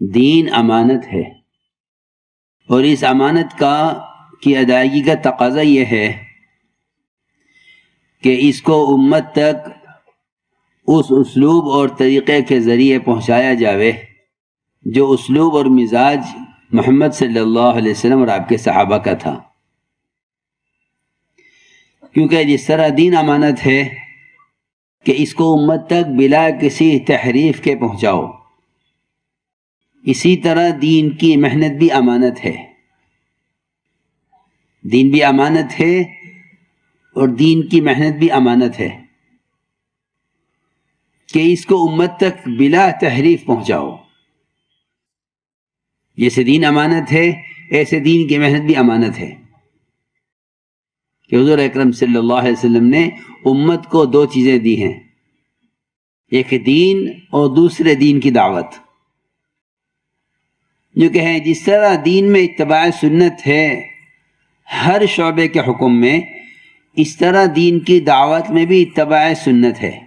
دین امانت ہے، اور اس امانت کی ادائیگی کا تقاضا یہ ہے کہ اس کو امت تک اس اسلوب اور طریقے کے ذریعے پہنچایا جاوے جو اسلوب اور مزاج محمد صلی اللہ علیہ وسلم اور آپ کے صحابہ کا تھا۔ کیونکہ جس طرح دین امانت ہے کہ اس کو امت تک بلا کسی تحریف کے پہنچاؤ، اسی طرح دین کی محنت بھی امانت ہے۔ دین بھی امانت ہے اور دین کی محنت بھی امانت ہے کہ اس کو امت تک بلا تحریف پہنچاؤ۔ جیسے دین امانت ہے ایسے دین کی محنت بھی امانت ہے کہ حضور اکرم صلی اللہ علیہ وسلم نے امت کو دو چیزیں دی ہیں، ایک دین اور دوسرے دین کی دعوت۔ جو کہ ہیں جس طرح دین میں اتباع سنت ہے ہر شعبے کے حکم میں، اس طرح دین کی دعوت میں بھی اتباع سنت ہے۔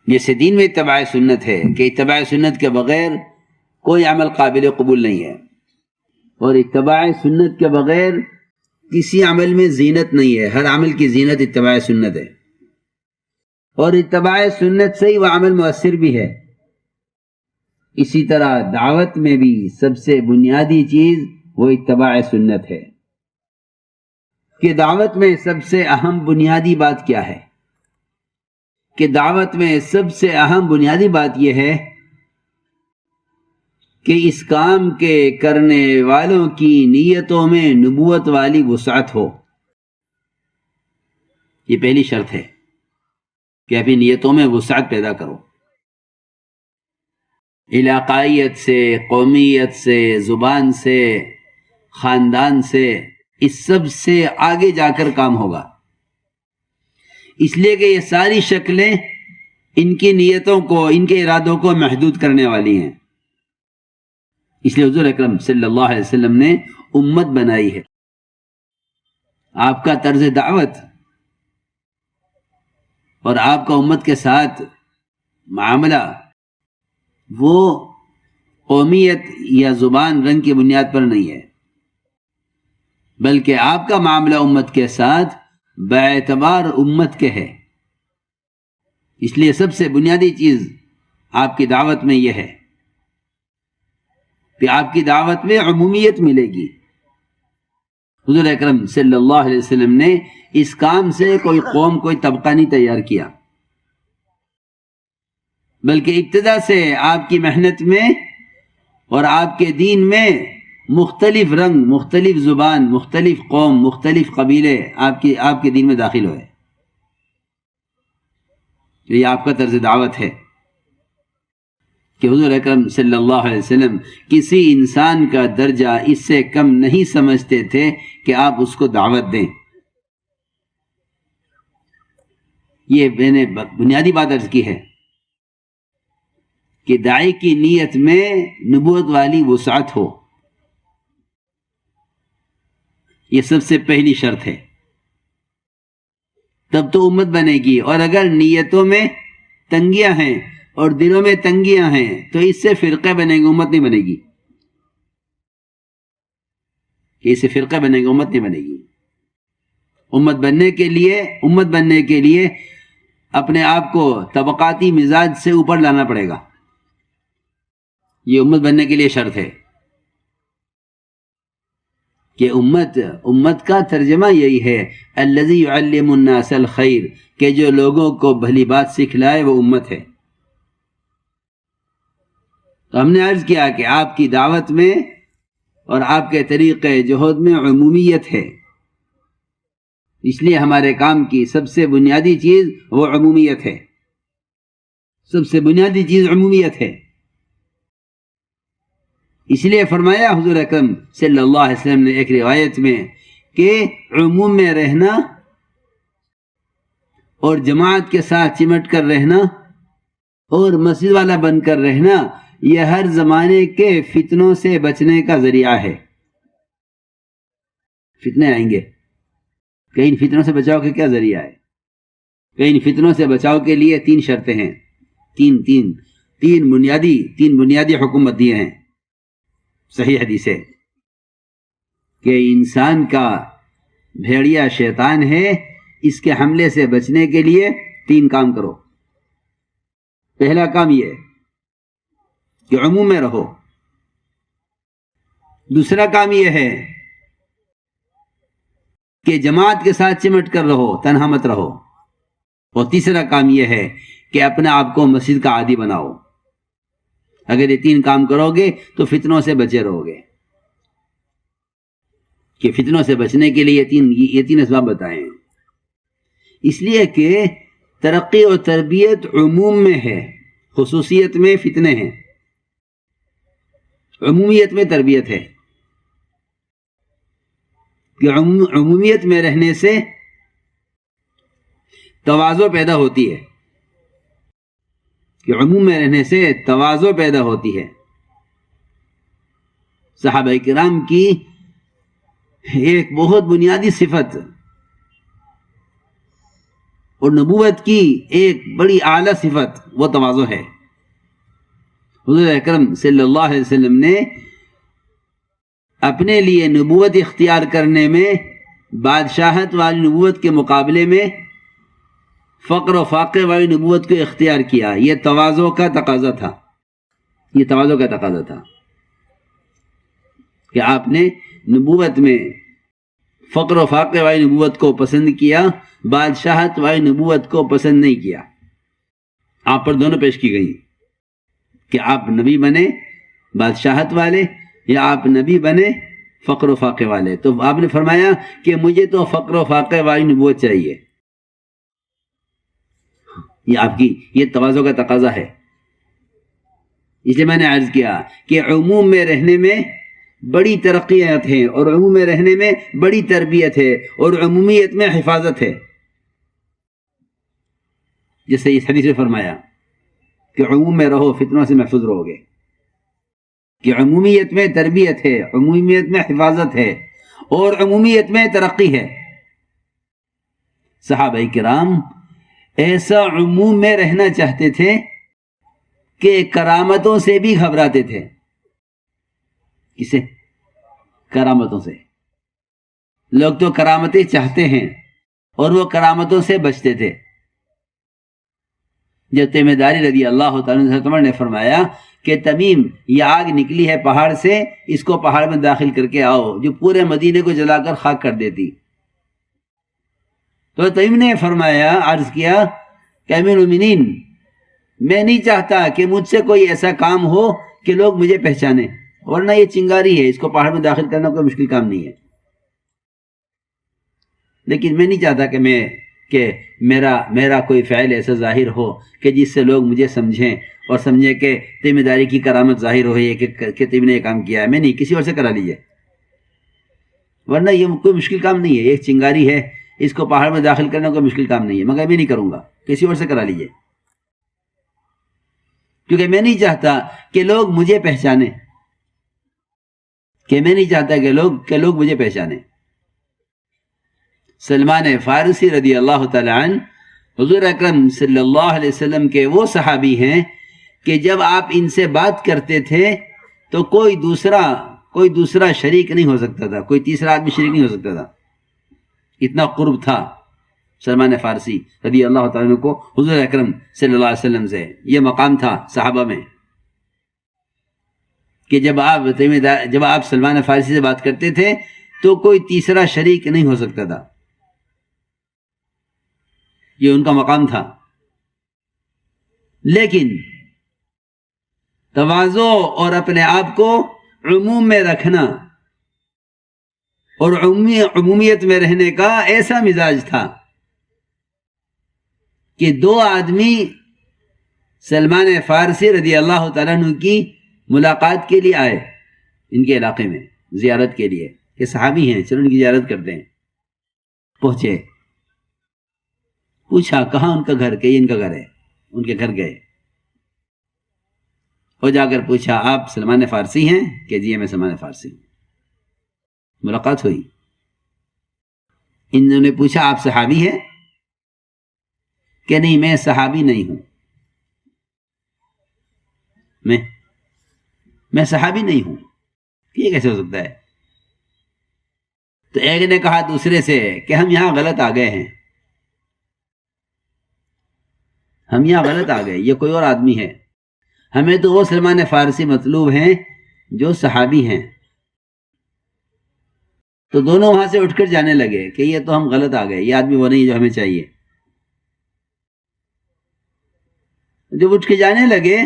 جیسے دین میں اتباع سنت ہے کہ اتباع سنت کے بغیر کوئی عمل قابل قبول نہیں ہے، اور اتباع سنت کے بغیر کسی عمل میں زینت نہیں ہے، ہر عمل کی زینت اتباع سنت ہے، اور اتباع سنت سے ہی وہ عمل مؤثر بھی ہے۔ اسی طرح دعوت میں بھی سب سے بنیادی چیز وہ اتباع سنت ہے کہ دعوت میں سب سے اہم بنیادی بات کیا ہے؟ کہ دعوت میں سب سے اہم بنیادی بات یہ ہے کہ اس کام کے کرنے والوں کی نیتوں میں نبوت والی وسعت ہو۔ یہ پہلی شرط ہے کہ اپنی نیتوں میں وسعت پیدا کرو، علاقائیت سے، قومیت سے، زبان سے، خاندان سے، اس سب سے آگے جا کر کام ہوگا، اس لیے کہ یہ ساری شکلیں ان کی نیتوں کو، ان کے ارادوں کو محدود کرنے والی ہیں۔ اس لیے حضور اکرم صلی اللہ علیہ وسلم نے امت بنائی ہے۔ آپ کا طرز دعوت اور آپ کا امت کے ساتھ معاملہ وہ قومیت یا زبان رنگ کی بنیاد پر نہیں ہے، بلکہ آپ کا معاملہ امت کے ساتھ باعتبار امت کے ہے۔ اس لیے سب سے بنیادی چیز آپ کی دعوت میں یہ ہے کہ آپ کی دعوت میں عمومیت ملے گی۔ حضور اکرم صلی اللہ علیہ وسلم نے اس کام سے کوئی قوم، کوئی طبقہ نہیں تیار کیا، بلکہ ابتدا سے آپ کی محنت میں اور آپ کے دین میں مختلف رنگ، مختلف زبان، مختلف قوم، مختلف قبیلے آپ کے دین میں داخل ہوئے۔ یہ آپ کا طرز دعوت ہے کہ حضور اکرم صلی اللہ علیہ وسلم کسی انسان کا درجہ اس سے کم نہیں سمجھتے تھے کہ آپ اس کو دعوت دیں۔ یہ میں نے بنیادی بات عرض کی ہے کہ داعی کی نیت میں نبوت والی وسعت ہو، یہ سب سے پہلی شرط ہے، تب تو امت بنے گی۔ اور اگر نیتوں میں تنگیاں ہیں اور دلوں میں تنگیاں ہیں تو اس سے فرقے بنے گی، امت نہیں بنے گی۔ اس سے فرقے بنے گی، امت نہیں بنے گی۔ امت بننے کے لیے اپنے آپ کو طبقاتی مزاج سے اوپر لانا پڑے گا، یہ امت بننے کے لیے شرط ہے کہ امت کا ترجمہ یہی ہے، الذی یعلم الناس الخیر، کہ جو لوگوں کو بھلی بات سکھلائے وہ امت ہے۔ تو ہم نے عرض کیا کہ آپ کی دعوت میں اور آپ کے طریقے جہود میں عمومیت ہے، اس لیے ہمارے کام کی سب سے بنیادی چیز وہ عمومیت ہے، سب سے بنیادی چیز عمومیت ہے۔ اس لیے فرمایا حضور اکرم صلی اللہ علیہ وسلم نے ایک روایت میں کہ عموم میں رہنا اور جماعت کے ساتھ چمٹ کر رہنا اور مسجد والا بن کر رہنا یہ ہر زمانے کے فتنوں سے بچنے کا ذریعہ ہے۔ فتنے آئیں گے، کہ ان فتنوں سے بچاؤ کے کیا ذریعہ ہے؟ کہ ان فتنوں سے بچاؤ کے لیے تین شرطیں ہیں، تین تین بنیادی حکومت دیے ہیں صحیح حدیث ہے کہ انسان کا بھیڑیا شیطان ہے، اس کے حملے سے بچنے کے لیے 3 کام کرو۔ پہلا کام یہ کہ عموم میں رہو، دوسرا کام یہ ہے کہ جماعت کے ساتھ چمٹ کر رہو، تنہا مت رہو، اور تیسرا کام یہ ہے کہ اپنے آپ کو مسجد کا عادی بناؤ۔ اگر یہ 3 کام کرو گے تو فتنوں سے بچے رہو گے، کہ فتنوں سے بچنے کے لیے یہ تین اسباب بتائے ہیں۔ اس لیے کہ ترقی اور تربیت عموم میں ہے، خصوصیت میں فتنے ہیں، عمومیت میں تربیت ہے۔ کہ عمومیت میں رہنے سے تواضع پیدا ہوتی ہے، کہ عموم میں رہنے سے تواضع پیدا ہوتی ہے۔ صحابہ کرام کی ایک بہت بنیادی صفت اور نبوت کی ایک بڑی اعلیٰ صفت وہ تواضع ہے۔ حضور اکرم صلی اللہ علیہ وسلم نے اپنے لیے نبوت اختیار کرنے میں بادشاہت والی نبوت کے مقابلے میں فقر و فاقے والی نبوت کو اختیار کیا۔ یہ تواضع کا تقاضا تھا، یہ تواضع کا تقاضا تھا کہ آپ نے نبوت میں فقر و فاقے والی نبوت کو پسند کیا، بادشاہت والی نبوت کو پسند نہیں کیا۔ آپ پر دونوں پیش کی گئی کہ آپ نبی بنے بادشاہت والے یا آپ نبی بنے فقر و فاقے والے۔ تو آپ نے فرمایا کہ مجھے تو فقر و فاقے والی نبوت چاہیے۔ یہ آپ کی یہ تواضع کا تقاضا ہے۔ اس لیے میں نے عرض کیا کہ عموم میں رہنے میں بڑی ترقیات ہیں، اور عموم میں رہنے میں بڑی تربیت ہے، اور عمومیت میں حفاظت ہے۔ جیسے اس حدیث میں فرمایا کہ عموم میں رہو، فتنوں سے محفوظ رہو گے، کہ عمومیت میں تربیت ہے، عمومیت میں حفاظت ہے، اور عمومیت میں ترقی ہے۔ صحابہ کرام ایسا عموم میں رہنا چاہتے تھے کہ کرامتوں سے بھی گھبراتے تھے۔ کسے؟ کرامتوں سے۔ لوگ تو کرامتیں چاہتے ہیں اور وہ کرامتوں سے بچتے تھے۔ جب تمیم داری رضی اللہ تعالیٰ عنہ نے فرمایا کہ تمیم یہ آگ نکلی ہے پہاڑ سے، اس کو پہاڑ میں داخل کر کے آؤ، جو پورے مدینے کو جلا کر خاک کر دیتی۔ تو تمیم نے فرمایا، عرض کیا کہ امیر المومنین، میں نہیں چاہتا کہ مجھ سے کوئی ایسا کام ہو کہ لوگ مجھے پہچانے، ورنہ یہ چنگاری ہے، اس کو پہاڑ میں داخل کرنا کوئی مشکل کام نہیں ہے۔ لیکن میں نہیں چاہتا کہ میرا کوئی فعل ایسا ظاہر ہو کہ جس سے لوگ مجھے سمجھیں اور سمجھیں کہ تمیم داری کی کرامت ظاہر ہو ہے کہ تمیم نے یہ کام کیا ہے۔ میں نہیں، کسی اور سے کرا لیجئے، ورنہ یہ کوئی مشکل کام نہیں ہے، ایک چنگاری ہے، اس کو پہاڑ میں داخل کرنا کوئی مشکل کام نہیں ہے، مگر میں نہیں کروں گا، کسی اور سے کرا لیجئے، کیونکہ میں نہیں چاہتا کہ لوگ مجھے پہچانے، کہ میں نہیں چاہتا کہ لوگ مجھے پہچانے۔ سلمان فارسی رضی اللہ تعالی عنہ حضور اکرم صلی اللہ علیہ وسلم کے وہ صحابی ہیں کہ جب آپ ان سے بات کرتے تھے تو کوئی دوسرا شریک نہیں ہو سکتا تھا، کوئی تیسرا آدمی شریک نہیں ہو سکتا تھا، اتنا قرب تھا سلمان فارسی رضی اللہ تعالیٰ عنہ کو حضور اکرم صلی اللہ علیہ وسلم سے۔ یہ مقام تھا صحابہ میں کہ جب آپ سلمان فارسی سے بات کرتے تھے تو کوئی تیسرا شریک نہیں ہو سکتا تھا، یہ ان کا مقام تھا۔ لیکن تواضع اور اپنے آپ کو عموم میں رکھنا اور عمومیت میں رہنے کا ایسا مزاج تھا کہ 2 آدمی سلمان فارسی رضی اللہ تعالیٰ عنہ کی ملاقات کے لیے آئے ان کے علاقے میں زیارت کے لیے، کہ صحابی ہیں، چلو ان کی زیارت کرتے ہیں۔ پہنچے، پوچھا کہاں ان کا گھر، کہ یہ ان کا گھر ہے، ان کے گھر گئے اور جا کر پوچھا آپ سلمان فارسی ہیں، کہ جی میں سلمان فارسی ہوں۔ ملاقات ہوئی، انہوں نے پوچھا آپ صحابی ہیں، کہ نہیں میں صحابی نہیں ہوں، میں صحابی نہیں ہوں، یہ کیسے ہو سکتا ہے؟ تو ایک نے کہا دوسرے سے کہ ہم یہاں غلط آ گئے ہیں، ہم یہاں غلط آ گئے، یہ کوئی اور آدمی ہے، ہمیں تو وہ سلمان فارسی مطلوب ہیں جو صحابی ہیں۔ تو دونوں وہاں سے اٹھ کر جانے لگے کہ یہ تو ہم غلط آ گئے، یہ آدمی وہ نہیں جو ہمیں چاہیے۔ جب اٹھ کے جانے لگے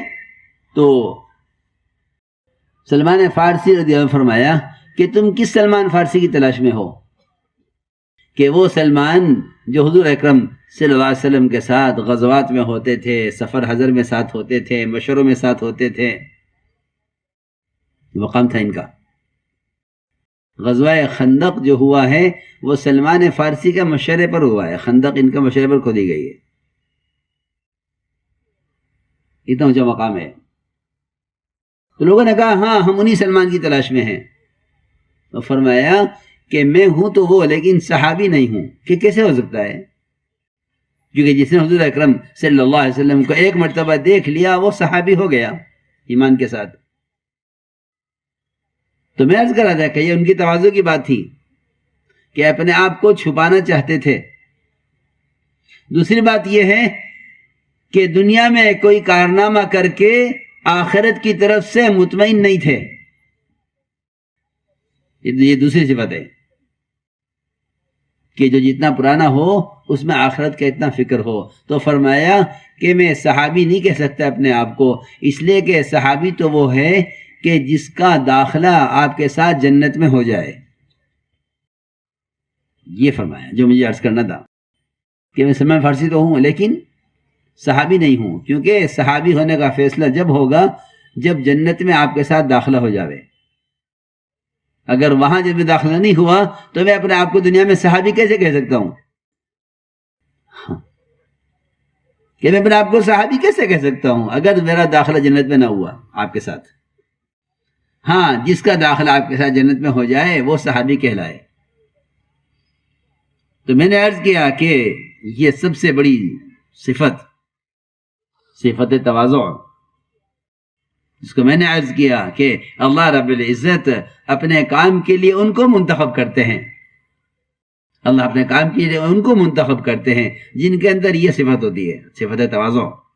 تو سلمان فارسی رضی اللہ عنہ فرمایا کہ تم کس سلمان فارسی کی تلاش میں ہو؟ کہ وہ سلمان جو حضور اکرم صلی اللہ علیہ وسلم کے ساتھ غزوات میں ہوتے تھے، سفر حضر میں ساتھ ہوتے تھے، مشوروں میں ساتھ ہوتے تھے، مقام تھا ان کا۔ غزوہ خندق جو ہوا ہے وہ سلمان فارسی کا مشورے پر ہوا ہے، خندق ان کا مشورے پر کھودی گئی ہے، اتنا اونچا مقام ہے۔ تو لوگوں نے کہا ہاں ہم انہی سلمان کی تلاش میں ہیں۔ تو فرمایا کہ میں ہوں تو وہ، لیکن صحابی نہیں ہوں۔ کہ کیسے ہو سکتا ہے؟ کیونکہ جس نے حضور اکرم صلی اللہ علیہ وسلم کو ایک مرتبہ دیکھ لیا وہ صحابی ہو گیا ایمان کے ساتھ۔ تو میں عرض کر رہا تھا کہ یہ ان کی تواضع کی بات تھی کہ اپنے آپ کو چھپانا چاہتے تھے۔ دوسری بات یہ ہے کہ دنیا میں کوئی کارنامہ کر کے آخرت کی طرف سے مطمئن نہیں تھے، یہ دوسری صفت ہے کہ جو جتنا پرانا ہو اس میں آخرت کا اتنا فکر ہو۔ تو فرمایا کہ میں صحابی نہیں کہہ سکتا اپنے آپ کو، اس لیے کہ صحابی تو وہ ہے کہ جس کا داخلہ آپ کے ساتھ جنت میں ہو جائے۔ یہ فرمایا جو مجھے عرض کرنا تھا کہ میں سلمان فارسی تو ہوں لیکن صحابی نہیں ہوں، کیونکہ صحابی ہونے کا فیصلہ جب ہوگا جب جنت میں آپ کے ساتھ داخلہ ہو جاوے۔ اگر وہاں جب داخلہ نہیں ہوا تو میں اپنے آپ کو دنیا میں صحابی کیسے کہہ سکتا ہوں؟ کہ میں اپنے آپ کو صحابی کیسے کہہ سکتا ہوں اگر میرا داخلہ جنت میں نہ ہوا آپ کے ساتھ؟ ہاں، جس کا داخلہ آپ کے ساتھ جنت میں ہو جائے وہ صحابی کہلائے۔ تو میں نے عرض کیا کہ یہ سب سے بڑی صفت تواضع، جس کو میں نے عرض کیا کہ اللہ رب العزت اپنے کام کے لیے ان کو منتخب کرتے ہیں، اللہ اپنے کام کے لیے ان کو منتخب کرتے ہیں جن کے اندر یہ صفت ہوتی ہے، صفت تواضع،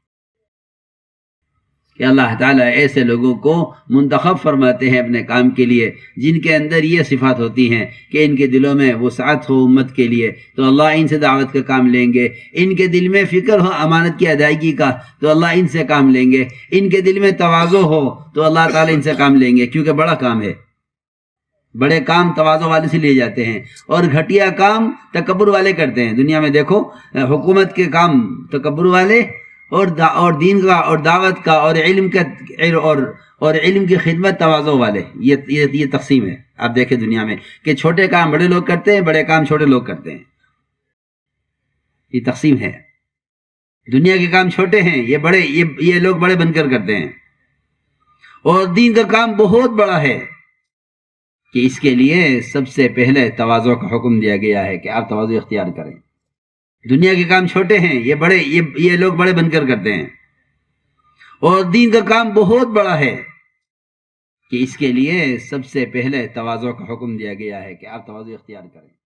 کہ اللہ تعالیٰ ایسے لوگوں کو منتخب فرماتے ہیں اپنے کام کے لیے جن کے اندر یہ صفات ہوتی ہیں کہ ان کے دلوں میں وسعت ہو امت کے لیے تو اللہ ان سے دعوت کا کام لیں گے، ان کے دل میں فکر ہو امانت کی ادائیگی کا تو اللہ ان سے کام لیں گے، ان کے دل میں تواضع ہو تو اللہ تعالیٰ ان سے کام لیں گے، کیونکہ بڑا کام ہے، بڑے کام تواضع والے سے لیے جاتے ہیں اور گھٹیا کام تکبر والے کرتے ہیں۔ دنیا میں دیکھو حکومت کے کام تکبر والے اور دین کا اور دعوت کا اور علم کا اور علم کی خدمت تواضع والے، یہ تقسیم ہے۔ آپ دیکھیں دنیا میں کہ چھوٹے کام بڑے لوگ کرتے ہیں، بڑے کام چھوٹے لوگ کرتے ہیں، یہ تقسیم ہے۔ دنیا کے کام چھوٹے ہیں، یہ لوگ بڑے بن کر کرتے ہیں، اور دین کا کام بہت بڑا ہے کہ اس کے لیے سب سے پہلے تواضع کا حکم دیا گیا ہے کہ آپ تواضع اختیار کریں۔ دنیا کے کام چھوٹے ہیں، یہ لوگ بڑے بن کر کرتے ہیں، اور دین کا کام بہت بڑا ہے کہ اس کے لیے سب سے پہلے تواضع کا حکم دیا گیا ہے کہ آپ تواضع اختیار کریں۔